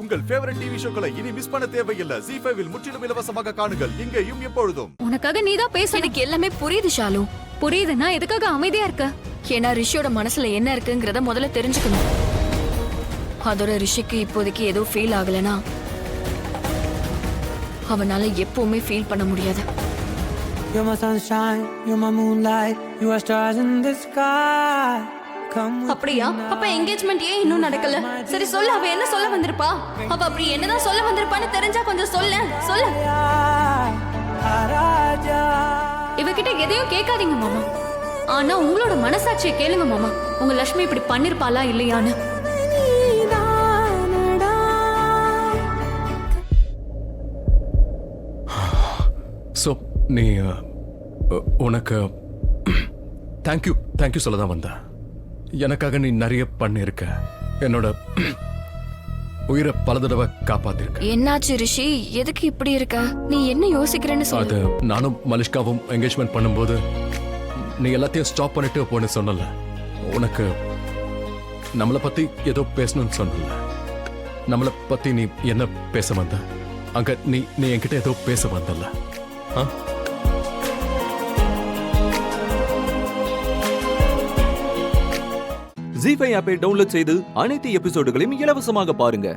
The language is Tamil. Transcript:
உங்கள் ஃபேவரட் டிவி ஷோக்களை இனி மிஸ் பண்ண தேவையில்லை. ZEE5 இல் முற்றிலும் இலவசமாக காணுங்கள். இங்கேயும் எப்பொழுதும். உனக்காக நீதான் பேச. எனக்கு எல்லாமே புரியுது ஷாலு. புரியுதுன்னா எதுக்காக அமைதியா இருக்க? ஏன்னா ரிஷியோட மனசுல என்ன இருக்குங்கிறத முதல்ல தெரிஞ்சுக்கணும். அதோட ரிஷிக்கு இப்போதைக்கு ஏதோ ஃபீல் ஆகலனா அவனால எப்பவுமே ஃபீல் பண்ண முடியாது. You're my sunshine, you're my moonlight, you are stars in the sky. அப்படியா? அப்ப என்கேஜ்மெண்ட் ஏன் இன்னும் நடக்கல? சரி சொல்லு, அவ என்ன சொல்ல வந்திருப்பா? அவ அப்படி என்னதான் சொல்ல வந்திருப்பான்னு தெரிஞ்சா கொஞ்சம் சொல்லு. இவகிட்ட எதையும் கேட்காதீங்க மாமா. ஆனா உங்களோட மனசாட்சியை கேளுங்க மாமா. உங்க லட்சுமி இப்படி பண்ணிருப்பாளா இல்லையான்னு. ஸோ நீ உனக்கு தேங்க்யூ சொல்ல தான் வந்த. எனக்காக நீ நிறைய பண்ணிருக்க. என்னோட உயிரை பல தடவை காப்பாத்திருக்க. என்னாச்சு ரிஷி? எதுக்கு இப்படி இருக்க? நீ என்ன யோசிக்கிறேன்னு சொல்லு. அது நானும் மலிஷ்காவும் என்கேஜ்மெண்ட் பண்ணும்போது நீ எல்லாத்தையும் ஸ்டாப் பண்ணிட்டு போன்னு சொன்னல. உனக்கு நம்மளை பத்தி ஏதோ பேசணும்னு சொன்னல. நம்மளை பத்தி நீ என்ன பேச வந்த? அங்க நீ என்கிட்ட ஏதோ பேச வந்தல. ZEE5 ஆப்பை டவுன்லோட் செய்து அனைத்து எபிசோடுகளையும் இலவசமாக பாருங்க.